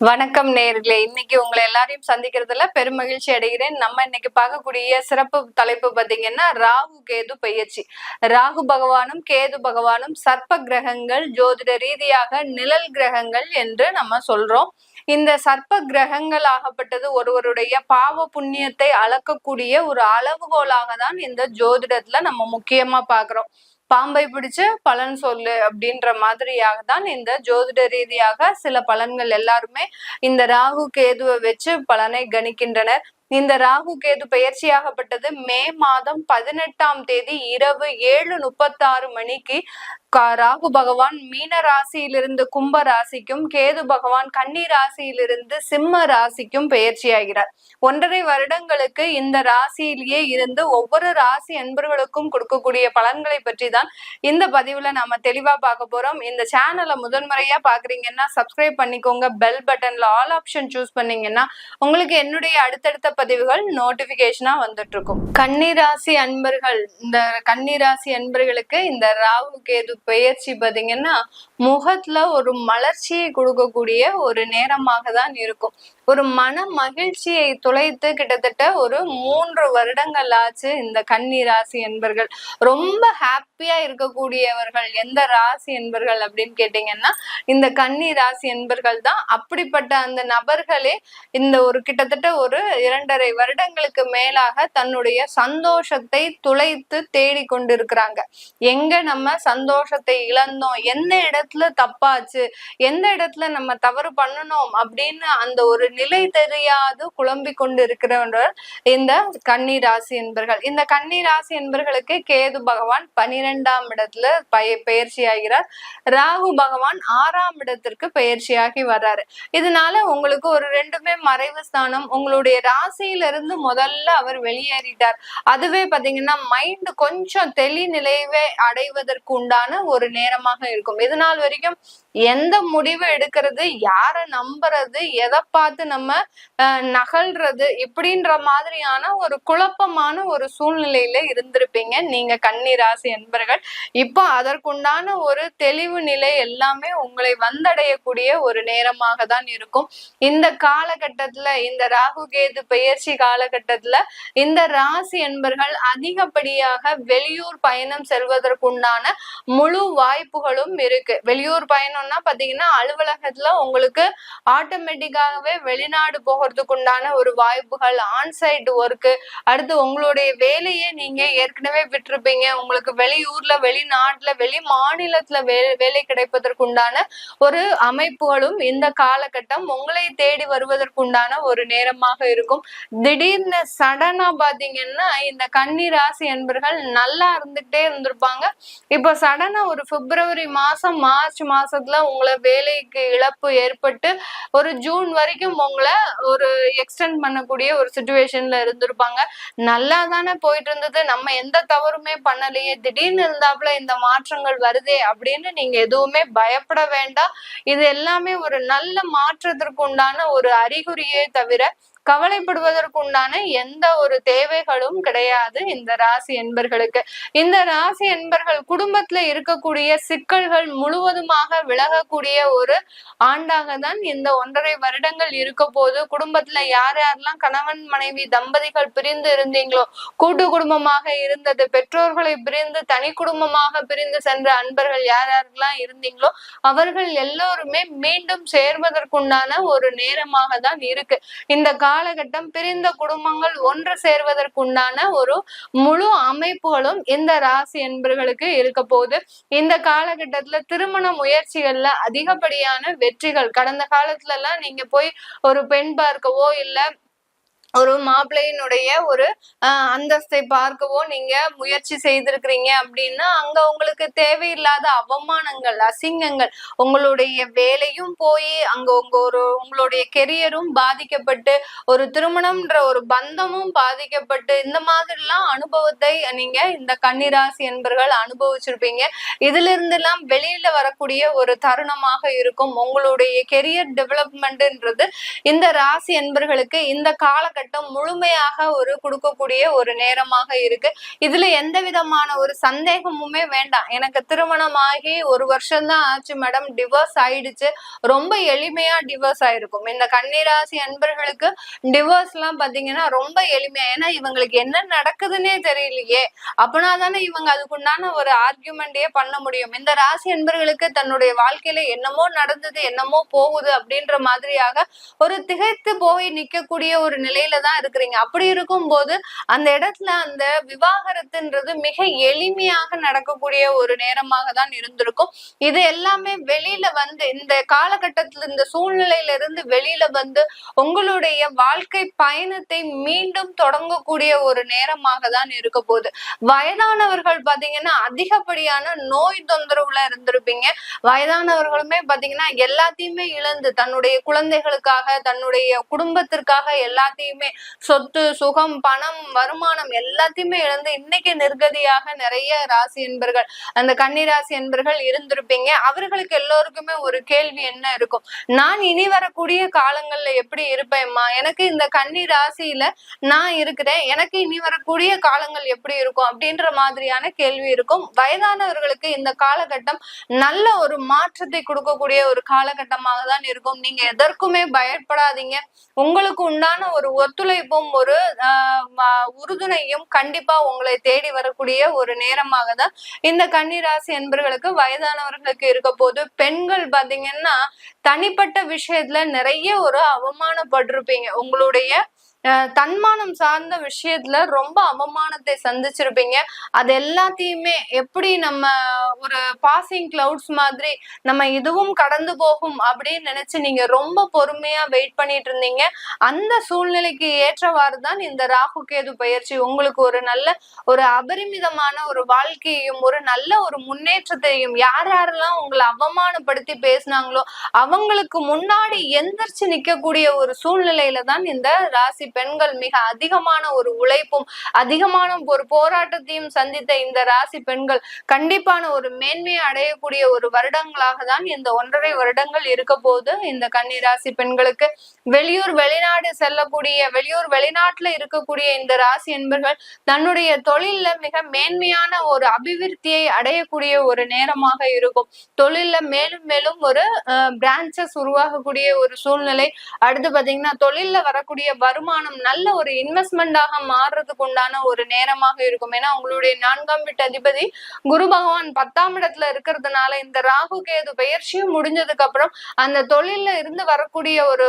வணக்கம் நேயர்களே, இன்னைக்கு உங்களை எல்லாரையும் சந்திக்கிறதுல பெரும் மகிழ்ச்சி அடைகிறேன். நம்ம இன்னைக்கு பார்க்கக்கூடிய சிறப்பு தலைப்பு பாத்தீங்கன்னா ராகு கேது பெயர்ச்சி. ராகு பகவானும் கேது பகவானும் சர்ப்ப கிரகங்கள், ஜோதிட ரீதியாக நிழல் கிரகங்கள் என்று நம்ம சொல்றோம். இந்த சர்ப்ப கிரகங்கள் ஆகப்பட்டது ஒருவருடைய பாவ புண்ணியத்தை அளக்கக்கூடிய ஒரு அளவுகோலாக தான் இந்த ஜோதிடத்துல நம்ம முக்கியமா பாக்குறோம். பாம்பை பிடிச்சு பலன் சொல்லு அப்படின்ற மாதிரியாக தான் இந்த ஜோதிட ரீதியாக சில பலன்கள் எல்லாருமே இந்த ராகு கேதுவை வச்சு பலனை கணிக்கின்றனர். இந்த ராகு கேது பெயர்ச்சியாகப்பட்டது மே மாதம் 18ஆம் தேதி இரவு 7:36 மணிக்கு ராகு பகவான் மீன ராசியிலிருந்து கும்ப ராசிக்கும், கேது பகவான் கன்னி ராசியிலிருந்து சிம்ம ராசிக்கும் பெயர்ச்சியாகிறார். 1.5 வருடங்களுக்கு இந்த ராசியிலேயே இருந்து ஒவ்வொரு ராசி அன்பர்களுக்கும் கொடுக்கக்கூடிய பலன்களை பற்றி தான் இந்த பதிவுல நாம தெளிவா பார்க்க போறோம். இந்த சேனலை முதன்முறையா பாக்குறீங்கன்னா சப்ஸ்கிரைப் பண்ணிக்கோங்க. பெல் பட்டன்ல ஆல் ஆப்ஷன் சூஸ் பண்ணீங்கன்னா உங்களுக்கு என்னுடைய அடுத்தடுத்த பதிவுகள் நோட்டிபிகேஷனா வந்துட்டு இருக்கும். கன்னிராசி அன்பர்கள், இந்த கன்னிராசி அன்பர்களுக்கு இந்த ராகு கேது பெயர்ச்சி பாத்தீங்கன்னா முகத்துல ஒரு மலர்ச்சியை கொடுக்கக்கூடிய ஒரு நேரமாக தான் இருக்கும். ஒரு மன மகிழ்ச்சியை துளைத்து கிட்டத்தட்ட ஒரு 3 வருடங்கள் ஆச்சு இந்த கன்னி ராசி என்பர்கள். ரொம்ப ஹாப்பியா இருக்கக்கூடியவர்கள் எந்த ராசி என்பர்கள் அப்படின்னு கேட்டீங்கன்னா இந்த கன்னி ராசி என்பர்கள் தான். அப்படிப்பட்ட அந்த நபர்களே இந்த ஒரு கிட்டத்தட்ட ஒரு 2.5 வருடங்களுக்கு மேலாக தன்னுடைய சந்தோஷத்தை துளைத்து தேடி கொண்டிருக்கிறாங்க. எங்க நம்ம சந்தோஷத்தை இழந்தோம், எந்த இடத்துல தப்பாச்சு, எந்த இடத்துல நம்ம தவறு பண்ணணும் அப்படின்னு அந்த ஒரு நிலை தெரியாது குழம்பி கொண்டு இருக்கிறவர்கள் இந்த கன்னி ராசி என்பர்கள். இந்த கன்னி ராசி என்பர்களுக்கு கேது பகவான் 12ஆம் இடத்துல பெயர்ச்சி ஆகிறார். ராகு பகவான் 6ஆம் இடத்திற்கு பெயர்ச்சியாகி வர்றாரு. இதனால உங்களுக்கு ஒரு 2மே மறைவு ஸ்தானம். உங்களுடைய ராசியிலிருந்து முதல்ல அவர் வெளியேறிட்டார். அதுவே பாத்தீங்கன்னா மைண்ட் கொஞ்சம் தெளி நிலைவை அடைவதற்கு உண்டான ஒரு நேரமாக இருக்கும். இது நாள் வரைக்கும் எந்த முடிவு எடுக்கிறது, யார நம்புறது, எதை பார்த்து நம்ம நகல்றது இப்படின்ற மாதிரியான ஒரு குழப்பமான ஒரு சூழ்நிலையில இருந்திருப்பீங்க நீங்க கன்னி ராசி என்பர்கள். இப்போ அதற்குண்டான ஒரு தெளிவு நிலை எல்லாமே உங்களை வந்தடையக்கூடிய ஒரு நேரமாக தான் இருக்கும். இந்த காலகட்டத்துல, இந்த ராகு கேது பெயர்ச்சி காலகட்டத்துல இந்த ராசி என்பர்கள் அதிகப்படியாக வெளியூர் பயணம் செல்வதற்குண்டான முழு வாய்ப்புகளும் இருக்கு. வெளியூர் பயணம்னா பாத்தீங்கன்னா அலுவலகத்துல உங்களுக்கு ஆட்டோமேட்டிக்காகவே வெளிநாடு போகிறதுக்கு உண்டான ஒரு வாய்ப்புகள், ஆன்சைட் ஒர்க்கு, அடுத்து உங்களுடைய வேலையை நீங்க ஏற்கனவே விட்டுருப்பீங்க, உங்களுக்கு வெளியூர்ல, வெளிநாட்டுல, வெளி மாநிலத்துல வேலை கிடைப்பதற்கு உண்டான ஒரு அமைப்புகளும் இந்த காலகட்டம் உங்களை தேடி வருவதற்குண்டான ஒரு நேரமாக இருக்கும். திடீர்னு சடனா பாத்தீங்கன்னா இந்த கன்னி ராசி என்பர்கள் நல்லா இருந்துகிட்டே இருந்திருப்பாங்க. இப்ப சடனா ஒரு பிப்ரவரி மாசம், மார்ச் மாசத்துல உங்களை வேலைக்கு இழப்பு ஏற்பட்டு ஒரு ஜூன் வரைக்கும் உங்களை ஒரு எக்ஸ்டெண்ட் பண்ணக்கூடிய ஒரு சிச்சுவேஷன்ல இருந்திருப்பாங்க. நல்லா தானே போயிட்டு இருந்தது, நம்ம எந்த தவறுமே பண்ணலையே, திடீர்னு இருந்தாப்புல இந்த மாற்றங்கள் வருதே அப்படின்னு நீங்க எதுவுமே பயப்பட வேண்டாம். இது எல்லாமே ஒரு நல்ல மாற்றத்திற்கு உண்டான ஒரு அறிகுறியே தவிர கவலைப்படுவதற்கு உண்டான எந்த ஒரு தேவைகளும் கிடையாது இந்த ராசி என்பர்களுக்கு. இந்த ராசி என்பர்கள் குடும்பத்துல இருக்கக்கூடிய சிக்கல்கள் முழுவதுமாக விலகக்கூடிய ஒரு ஆண்டாக தான் இந்த 1.5 வருடங்கள் இருக்க போது. குடும்பத்துல யார் யாரெல்லாம் கணவன் மனைவி தம்பதிகள் பிரிந்து இருந்தீங்களோ, கூட்டு குடும்பமாக இருந்தது, பெற்றோர்களை பிரிந்து தனி குடும்பமாக பிரிந்து சென்ற அன்பர்கள் யார் யாரெல்லாம் இருந்தீங்களோ அவர்கள் எல்லோருமே மீண்டும் சேர்வதற்குண்டான ஒரு நேரமாக தான் இருக்கு. இந்த காலகட்டம் பிரிந்த குடும்பங்கள் ஒன்று சேர்வதற்குண்டான ஒரு முழு அமைப்புகளும் இந்த ராசி என்பர்களுக்கு இருக்க போகுது. இந்த காலகட்டத்துல திருமண முயற்சிகள்ல அதிகப்படியான வெற்றிகள், கடந்த காலத்துல எல்லாம் நீங்க போய் ஒரு பெண் பார்க்கவோ இல்ல ஒரு மாப்பிள்ளையினுடைய ஒரு அந்தஸ்தை பார்க்கவோ நீங்க முயற்சி செய்திருக்கிறீங்க அப்படின்னா அங்க உங்களுக்கு தேவையில்லாத அவமானங்கள், அசிங்கங்கள், உங்களுடைய வேலையும் போய் அங்க உங்களுடைய கெரியரும் பாதிக்கப்பட்டு, ஒரு திருமணம்ன்ற ஒரு பந்தமும் பாதிக்கப்பட்டு, இந்த மாதிரிலாம் அனுபவத்தை நீங்க இந்த கன்னிராசி என்பர்கள் அனுபவிச்சிருப்பீங்க. இதுல இருந்து எல்லாம் வெளியில வரக்கூடிய ஒரு தருணமாக இருக்கும். உங்களுடைய கெரியர் டெவலப்மெண்ட்ன்றது இந்த ராசி என்பர்களுக்கு இந்த காலகட்டம் காலகட்டம் முழுமையாக ஒரு கொடுக்கக்கூடிய ஒரு நேரமாக இருக்கு. இதுல எந்த விதமான ஒரு சந்தேகமுமே வேண்டாம். எனக்கு திருமணமாகி 1 வருஷம் தான் ஆச்சு மேடம், டிவோர்ஸ் ஆயிடுச்சு. ரொம்ப எளிமையா டிவோர்ஸ் ஆயிருக்கும். இந்த கன்னிராசி அன்பர்களுக்கு டிவோர்ஸ் எல்லாம் பாத்தீங்கன்னா ரொம்ப எளிமையா, ஏன்னா இவங்களுக்கு என்ன நடக்குதுன்னே தெரியலையே, அப்பனா தானே இவங்க அதுக்குண்டான ஒரு ஆர்கியூமெண்டே பண்ண முடியும். இந்த ராசி அன்பர்களுக்கு தன்னுடைய வாழ்க்கையில என்னமோ நடந்தது, என்னமோ போகுது அப்படின்ற மாதிரியாக ஒரு திகைத்து போய் நிக்கக்கூடிய ஒரு நிலையில தான் இருக்கிறீங்க. அப்படி இருக்கும் போது அந்த இடத்துல அந்த விவாகரத்துன்றது மிக எளிமையாக நடக்கக்கூடிய ஒரு நேரமாக தான் இருந்திருக்கும். இது எல்லாமே வெளியில வந்து இந்த காலகட்டத்துல இந்த சூழ்நிலையில இருந்து வெளியில வந்து உங்களுடைய வாழ்க்கை பயணத்தை மீண்டும் தொடங்கக்கூடிய ஒரு நேரமாக தான் இருக்க போகுது. வயதானவர்கள் பாத்தீங்கன்னா அதிகப்படியான நோய் தொந்தரவுல இருந்திருப்பீங்க. வயதானவர்களுமே பாத்தீங்கன்னா எல்லாத்தையுமே இழந்து தன்னுடைய குழந்தைகளுக்காக, தன்னுடைய குடும்பத்திற்காக எல்லாத்தையுமே, சொத்து சுகம் பணம் வருமானம் எல்லாத்தையுமே இழந்து இன்னைக்கு நிர்கதியாக நிறைய ராசி என்பர்கள், அந்த கன்னிராசி என்பர்கள் இருந்திருப்பீங்க. அவர்களுக்கு எல்லோருக்குமே ஒரு கேள்வி என்ன இருக்கும், நான் இனி வரக்கூடிய காலங்கள்ல எப்படி இருப்பேன்மா, எனக்கு இந்த கன்னி ராசியில நான் இருக்கிறேன், எனக்கு இனி வரக்கூடிய காலங்கள் எப்படி இருக்கும் அப்படின்ற மாதிரியான கேள்வி இருக்கும். வயதானவர்களுக்கு இந்த காலகட்டம் நல்ல ஒரு மாற்றத்தை கொடுக்கக்கூடிய ஒரு காலகட்டமாக தான் இருக்கும். நீங்க எதற்குமே பயப்படாதீங்க. உங்களுக்கு உண்டான ஒரு ஒத்துழைப்பும் ஒரு உறுதுணையும் கண்டிப்பா உங்களை தேடி வரக்கூடிய ஒரு நேரமாக தான் இந்த கன்னிராசி என்பர்களுக்கு வயதானவர்களுக்கு இருக்க போது. பெண்கள் பாத்தீங்கன்னா தனிப்பட்ட விஷயத்துல நிறைய ஒரு அவமானப்பட்டிருப்பீங்க. உங்களுடைய தன்மானம் சார்ந்த விஷயத்துல ரொம்ப அவமானத்தை சந்திச்சிருப்பீங்க. அது எல்லாத்தையுமே எப்படி நம்ம ஒரு பாசிங் கிளவுட்ஸ் மாதிரி நம்ம இதுவும் கடந்து போகும் அப்படின்னு நினைச்சு நீங்க ரொம்ப பொறுமையா வெயிட் பண்ணிட்டு இருந்தீங்க. அந்த சூழ்நிலைக்கு ஏற்றவாறு தான் இந்த ராகு கேது பயிற்சி உங்களுக்கு ஒரு நல்ல ஒரு அபரிமிதமான ஒரு வாழ்க்கையையும் ஒரு நல்ல ஒரு முன்னேற்றத்தையும், யார் யாரெல்லாம் உங்களை அவமானப்படுத்தி பேசினாங்களோ அவங்களுக்கு முன்னாடி எந்திரிச்சு நிக்கக்கூடிய ஒரு சூழ்நிலையில தான் இந்த ராசி பெண்கள் மிக அதிகமான ஒரு உழைப்பும் அதிகமான ஒரு போராட்டத்தையும் சந்தித்த இந்த ராசி பெண்கள் கண்டிப்பான ஒரு மேன்மையை அடையக்கூடிய ஒரு வருடங்களாக தான் இந்த 1.5 வருடங்கள் இருக்க போது. இந்த கன்னி ராசி பெண்களுக்கு வெளியூர் வெளிநாடு செல்லக்கூடிய, வெளியூர் வெளிநாட்டுல இருக்கக்கூடிய இந்த ராசி என்பர்கள் தன்னுடைய தொழில்ல மிக மேன்மையான ஒரு அபிவிருத்தியை அடையக்கூடிய ஒரு நேரமாக இருக்கும். தொழில்ல மேலும் மேலும் ஒரு பிரான்சஸ் உருவாகக்கூடிய ஒரு சூழ்நிலை. அடுத்து பாத்தீங்கன்னா தொழில்ல வரக்கூடிய வருமானம் நல்ல ஒரு இன்வெஸ்ட்மெண்டாக மாறுறதுக்கு உண்டான ஒரு நேரமாக இருக்கும். ஏன்னா உங்களுடைய 4ஆம் வீட்டு அதிபதி குரு பகவான் 10ஆம் இடத்துல இருக்கிறதுனால இந்த ராகு கேது பயிற்சியும் முடிஞ்சதுக்கு அப்புறம் அந்த தொழில்ல இருந்து வரக்கூடிய ஒரு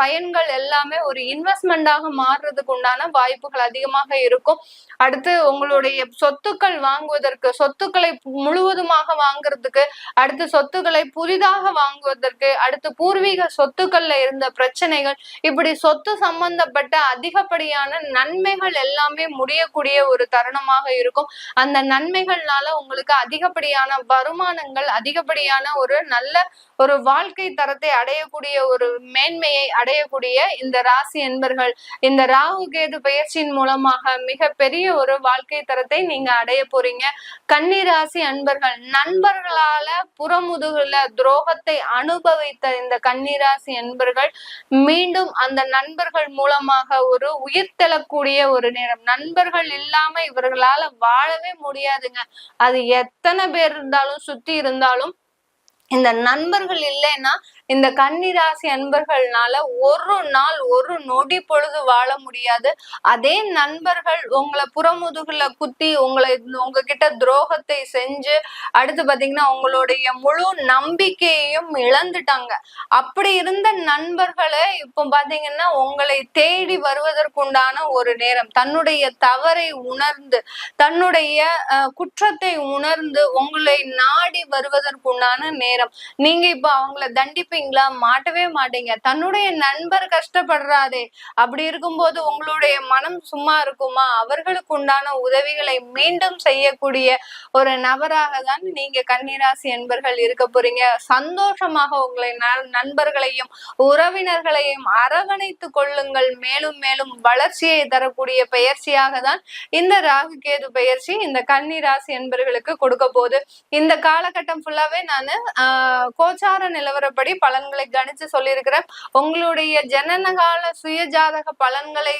பயன்கள் எல்லாமே ஒரு இன்வெஸ்ட்மெண்டாக மாறுறதுக்கு உண்டான வாய்ப்புகள் அதிகமாக இருக்கும். அடுத்து உங்களுடைய சொத்துக்கள் வாங்குவதற்கு, சொத்துக்களை முழுவதுமாக வாங்குறதுக்கு, அடுத்து சொத்துக்களை புதிதாக வாங்குவதற்கு, அடுத்து பூர்வீக சொத்துக்கள்ல இருந்த பிரச்சனைகள், இப்படி சொத்து சம்பந்தப்பட்ட அதிகப்படியான நன்மைகள் எல்லாமே முடியக்கூடிய ஒரு தருணமாக இருக்கும். அந்த நன்மைகள்னால உங்களுக்கு அதிகப்படியான வருமானங்கள், அதிகப்படியான ஒரு நல்ல ஒரு வாழ்க்கை தரத்தை அடையக்கூடிய ஒரு மேன்மையை அடையக்கூடிய இந்த ராசி என்பர்கள் இந்த ராகு கேது பயிற்சியின் மூலமாக மிக பெரிய ஒரு வாழ்க்கை தரத்தை நீங்க அடைய போறீங்க. கன்னி ராசி அன்பர்கள் நண்பர்களால புறமுதுகுல துரோகத்தை அனுபவித்த இந்த கன்னிராசி அன்பர்கள் மீண்டும் அந்த நண்பர்கள் மூலமாக ஒரு உயிர் தெழக்கூடிய ஒரு நேரம். நண்பர்கள் இல்லாம இவர்களால வாழவே முடியாதுங்க. அது எத்தனை பேர் இருந்தாலும் சுத்தி இருந்தாலும் இந்த நண்பர்கள் இல்லைன்னா இந்த கன்னிராசி அன்பர்கள்னால ஒரு நாள் ஒரு நொடி பொழுது வாழ முடியாது. அதே நண்பர்கள் உங்களை புறமுதுகுல குத்தி உங்ககிட்ட துரோகத்தை செஞ்சு அடுத்து பாத்தீங்கன்னா உங்களுடைய முழு நம்பிக்கையையும் இழந்துட்டாங்க. அப்படி இருந்த நண்பர்களை இப்போ பாத்தீங்கன்னா உங்களை தேடி வருவதற்குண்டான ஒரு நேரம். தன்னுடைய தவறை உணர்ந்து, தன்னுடைய குற்றத்தை உணர்ந்து உங்களை நாடி வருவதற்குண்டான நேரம். நீங்க இப்ப அவங்கள தண்டிப்பீங்களா? மாட்டவே மாட்டீங்க. தன்னுடைய நண்பர் கஷ்டப்படுறாதே, அப்படி இருக்கும்போது உங்களுடைய மனம் சும்மா இருக்குமா? அவர்களுக்கு உண்டான உதவிகளை மீண்டும் செய்யக்கூடிய ஒரு நபராக தான் நீங்க கன்னிராசி என்பர்கள் இருக்க போறீங்க. சந்தோஷமாக உங்களை நண்பர்களையும் உறவினர்களையும் அரவணைத்து கொள்ளுங்கள். மேலும் மேலும் வளர்ச்சியை தரக்கூடிய பயிற்சியாக தான் இந்த ராகு கேது பயிற்சி இந்த கன்னிராசி என்பர்களுக்கு கொடுக்க போகுது. இந்த காலகட்டம் ஃபுல்லாவே நான் கோச்சார நிலவரப்படி பல பலன்களை கணிச்சு சொல்லியிருக்கிறேன். உங்களுடைய ஜனனகால சுய ஜாதக பலன்களை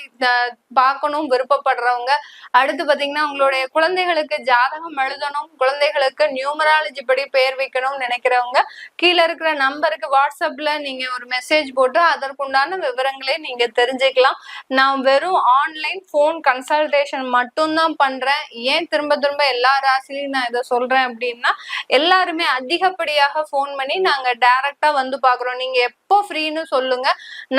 பார்க்கணும் விருப்பப்படுறவங்க, அடுத்து பாத்தீங்கன்னா உங்களுடைய குழந்தைகளுக்கு ஜாதகம் எழுதணும், குழந்தைகளுக்கு நியூமராலஜி படி பெயர் வைக்கணும்னு நினைக்கிறவங்க கீழே இருக்கிற நம்பருக்கு வாட்ஸ்அப்ல நீங்க ஒரு மெசேஜ் போட்டு அதற்குண்டான விவரங்களை நீங்க தெரிஞ்சுக்கலாம். நான் வெறும் ஆன்லைன் போன் கன்சல்டேஷன் மட்டும்தான் பண்றேன். ஏன் திரும்ப திரும்ப எல்லா ராசிலையும் நான் இதை சொல்றேன் அப்படின்னா, எல்லாருமே அதிகப்படியாக போன் பண்ணி நாங்க டைரக்டா வந்து பாக்குறோம், நீங்க எப்போ ஃப்ரீன்னு சொல்லுங்க,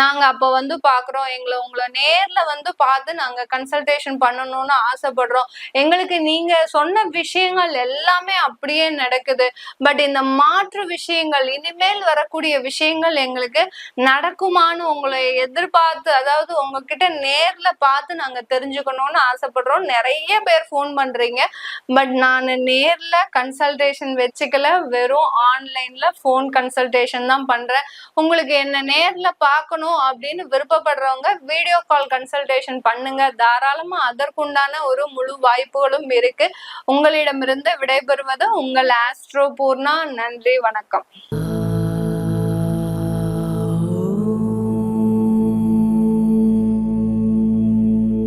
நாங்க அப்ப வந்து பாக்குறோம், உங்களை நேர்ல வந்து பார்த்து நாங்க கன்சல்டேஷன் பண்ணணும்னு ஆசைப்படுறோம். எங்களுக்கு நீங்க சொன்ன விஷயங்கள் எல்லாமே அப்படியே நடக்குது. பட் இந்த மாற்று விஷயங்கள், இனிமேல் வரக்கூடிய விஷயங்கள் எங்களுக்கு நடக்குமான்னு உங்களை எதிர்பார்த்து, அதாவது உங்ககிட்ட நேர்ல பார்த்து நாங்க தெரிஞ்சுக்கணும்னு ஆசைப்படுறோம். நிறைய பேர் போன் பண்றீங்க. பட் நான் நேர்ல கன்சல்டேஷன் வச்சுக்கல, வெறும் ஆன்லைன்ல போன் கன்சல்டேஷன் தான் பண்றேன். உங்களுக்கு என்ன நேர்ல பார்க்கணும் அப்படின்னு விருப்பப்படுறவங்க வீடியோ கால் கன்சல்டேஷன் பண்ணுங்க, தாராளமா அதற்குண்டான ஒரு முழு வாய்ப்புகளும் இருக்கு. உங்களிடமிருந்து விடைபெறுவது உங்கள் ஆஸ்ட்ரோ பூர்ணா. நன்றி, வணக்கம்.